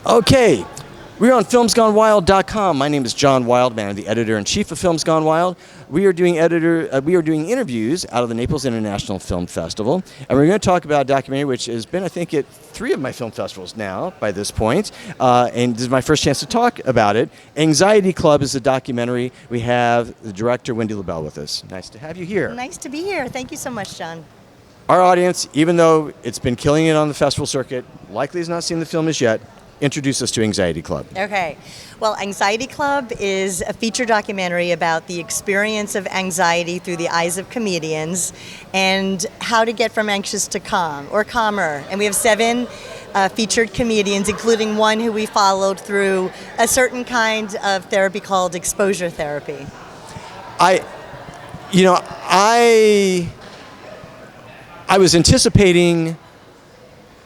Okay, we're on filmsgonewild.com. My name is John Wildman. I'm the editor-in-chief of Films Gone Wild. We are doing interviews out of the Naples International Film Festival, and we're going to talk about a documentary which has been, I think, at 3 of my film festivals now by this point, and this is my first chance to talk about it. Anxiety Club is the documentary. We have the director, Wendy LaBelle, with us. Nice to have you here. Nice to be here. Thank you so much, John. Our audience, even though it's been killing it on the festival circuit, likely has not seen the film as yet. Introduce us to Anxiety Club. Okay. Well, Anxiety Club is a feature documentary about the experience of anxiety through the eyes of comedians and how to get from anxious to calm or calmer. And we have 7 featured comedians, including one who we followed through a certain kind of therapy called exposure therapy. I was anticipating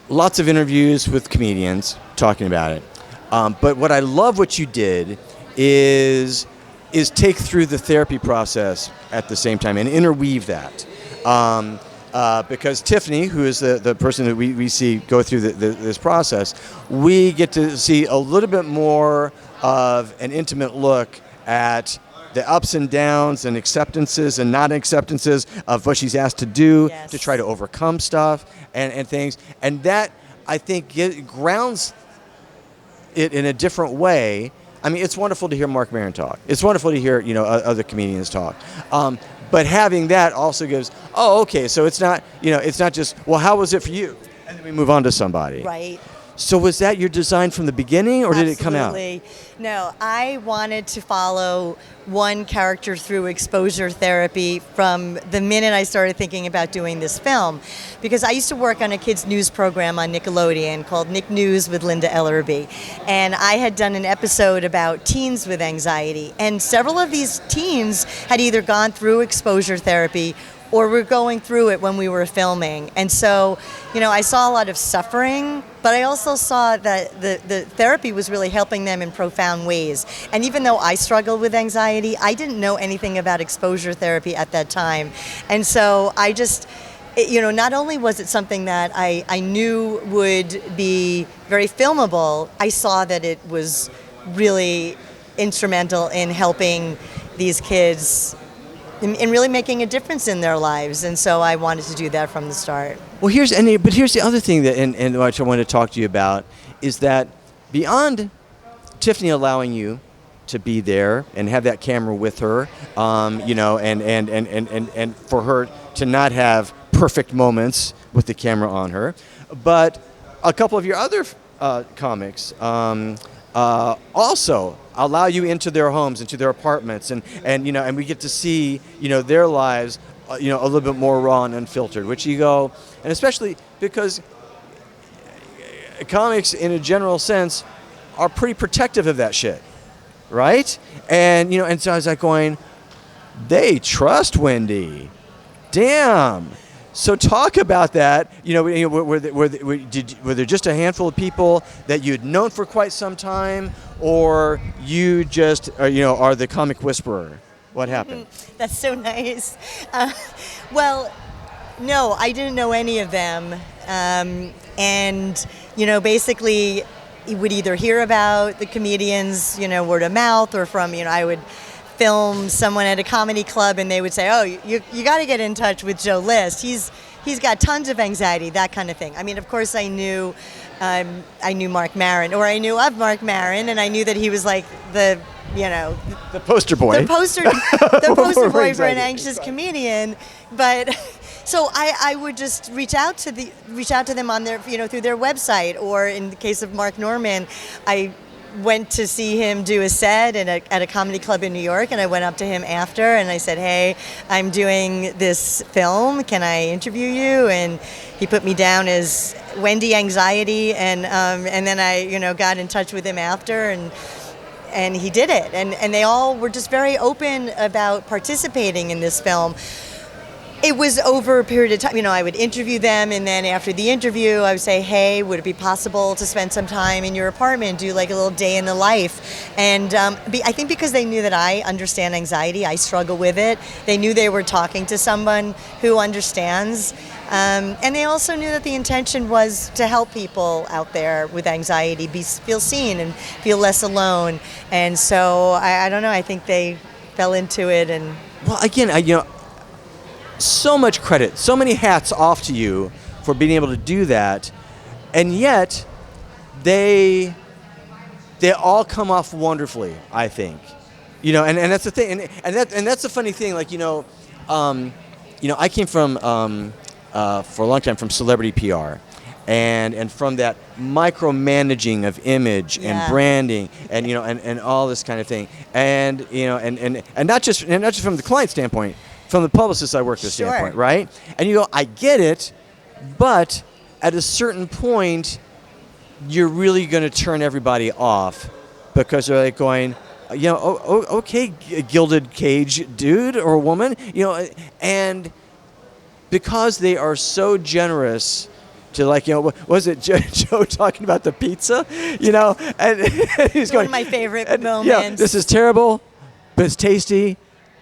lots of interviews with comedians talking about it. But what I love what you did is take through the therapy process at the same time and interweave that. Because Tiffany, who is the person that we see go through this process, we get to see a little bit more of an intimate look at the ups and downs and acceptances and not acceptances of what she's asked to do to try to overcome stuff and things. And that, I think, grounds it in a different way. I mean, it's wonderful to hear Marc Maron talk. It's wonderful to hear, other comedians talk. But having that also gives, okay, so it's not just, well, how was it for you? And then we move on to somebody. Right. So was that your design from the beginning, or did it come out? Absolutely. No, I wanted to follow one character through exposure therapy from the minute I started thinking about doing this film. Because I used to work on a kids' news program on Nickelodeon called Nick News with Linda Ellerby. And I had done an episode about teens with anxiety. And several of these teens had either gone through exposure therapy or were going through it when we were filming. And so, I saw a lot of suffering, but I also saw that the therapy was really helping them in profound ways. And even though I struggled with anxiety, I didn't know anything about exposure therapy at that time. And so I just, not only was it something that I knew would be very filmable, I saw that it was really instrumental in helping these kids in really making a difference in their lives, and so I wanted to do that from the start. Well, here's the other thing that, and what I want to talk to you about is that beyond Tiffany allowing you to be there and have that camera with her, and for her to not have perfect moments with the camera on her, but a couple of your other comics also allow you into their homes, into their apartments, and we get to see their lives a little bit more raw and unfiltered, which you go, and especially because comics in a general sense are pretty protective of that shit, right? And and so I was like going, they trust Wendy, damn. So talk about that. Were there just a handful of people that you'd known for quite some time, or you just are the comic whisperer? What happened? That's so nice. Well, no, I didn't know any of them, and basically, you would either hear about the comedians, word of mouth, or from I would film someone at a comedy club and they would say, you got to get in touch with Joe List. He's got tons of anxiety, that kind of thing. I mean, of course I knew Marc Maron, or I knew of Marc Maron, and I knew that he was like the poster boy. The poster boy for an anxious comedian. But so I would just reach out to them on their through their website, or in the case of Mark Norman, I went to see him do a set at a comedy club in New York, and I went up to him after and I said, hey, I'm doing this film, can I interview you? And he put me down as Wendy Anxiety, and then I got in touch with him after, and he did it, and they all were just very open about participating in this film. It was over a period of time. You know, I would interview them, and then after the interview, I would say, hey, would it be possible to spend some time in your apartment, do like a little day in the life? And I think because they knew that I understand anxiety, I struggle with it, they knew they were talking to someone who understands. And they also knew that the intention was to help people out there with anxiety feel seen and feel less alone. And so, I don't know, I think they fell into it. And well, again, so much credit, so many hats off to you for being able to do that, and yet they all come off wonderfully, I think. And that's the thing, and that's the funny thing. Like I came from for a long time from celebrity PR, and from that micromanaging of image and branding, and all this kind of thing, and not just from the client standpoint. From the publicist I work with standpoint, right? And you go, I get it, but at a certain point, you're really going to turn everybody off because they're like going, okay, gilded cage dude or woman, and because they are so generous to was it Joe talking about the pizza, and he's going, one of my favorite moments. Yeah, this is terrible, but it's tasty.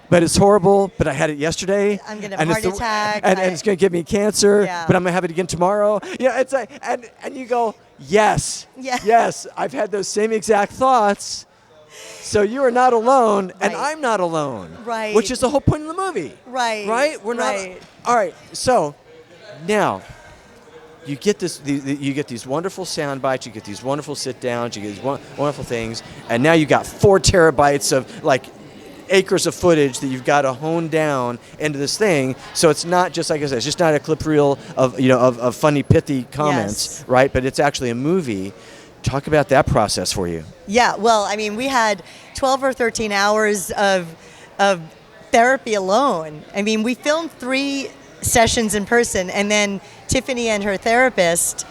But it's horrible, but I had it yesterday. I'm going to have a heart attack. And it's going to give me cancer, Yeah. but I'm going to have it again tomorrow. It's like, and you go, yes, yes, I've had those same exact thoughts. So you are not alone, and I'm not alone. Right. Which is the whole point of the movie. Right. Right? We're not. All right. So now you get you get these wonderful sound bites, you get these wonderful sit downs, you get these wonderful things, and now you got 4 terabytes of acres of footage that you've got to hone down into this thing, so it's not just, like I said, it's just not a clip reel of funny, pithy comments, right? But it's actually a movie. Talk about that process for you. Yeah, well, I mean, we had 12 or 13 hours of therapy alone. I mean, we filmed 3 sessions in person, and then Tiffany and her therapist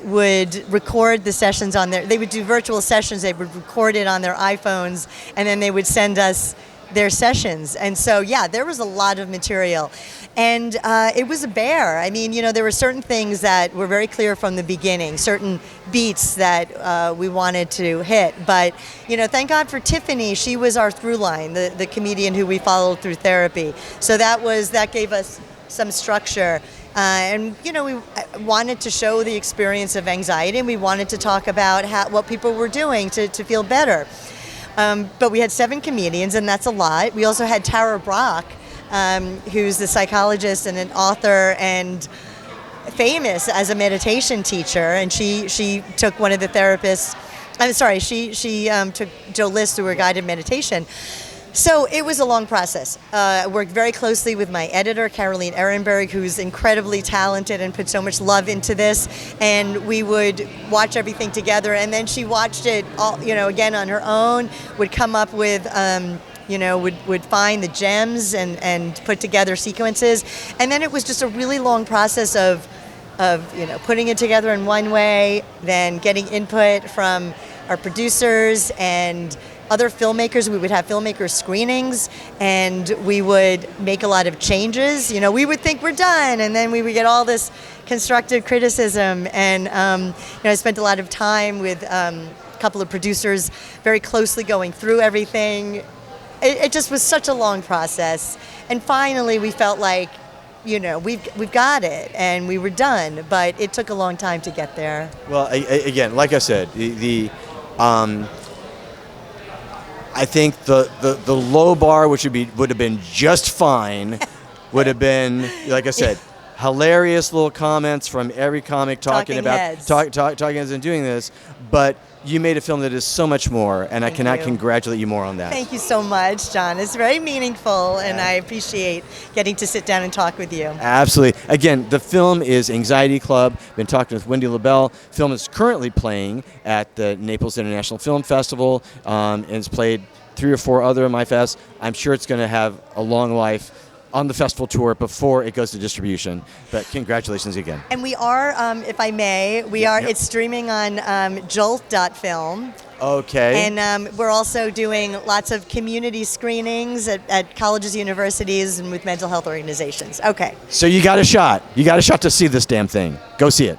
would record the sessions they would do virtual sessions, they would record it on their iPhones, and then they would send us their sessions. And so, there was a lot of material. And it was a bear. I mean, there were certain things that were very clear from the beginning, certain beats that we wanted to hit. But, thank God for Tiffany. She was our through line, the comedian who we followed through therapy. So that gave us some structure. And we wanted to show the experience of anxiety, and we wanted to talk about what people were doing to feel better. But we had 7 comedians, and that's a lot. We also had Tara Brach, who's the psychologist and an author and famous as a meditation teacher, and she took one of the therapists. I'm sorry, she took Joe List through her guided meditation. So it was a long process. I worked very closely with my editor, Caroline Ehrenberg, who's incredibly talented and put so much love into this. And we would watch everything together. And then she watched it all, again on her own, would come up with, would find the gems and put together sequences. And then it was just a really long process of putting it together in one way, then getting input from our producers and other filmmakers. We would have filmmaker screenings, and we would make a lot of changes. We would think we're done, and then we would get all this constructive criticism. And I spent a lot of time with a couple of producers, very closely going through everything. It just was such a long process, and finally we felt like, we've got it, and we were done. But it took a long time to get there. Well, again, like I said, I think the low bar, which would have been just fine, would have been, like I said, hilarious little comments from every comic talking heads and doing this. But you made a film that is so much more, and I cannot congratulate you more on that. Thank you so much, John. It's very meaningful, and I appreciate getting to sit down and talk with you. Absolutely. Again, the film is Anxiety Club. Been talking with Wendy LaBelle. Film is currently playing at the Naples International Film Festival, and it's played 3 or 4 other MIFests. I'm sure it's going to have a long life on the festival tour before it goes to distribution. But congratulations again. And we are, if I may, it's streaming on jolt.film. Okay. And we're also doing lots of community screenings at colleges, universities, and with mental health organizations. Okay. So you got a shot. You got a shot to see this damn thing. Go see it.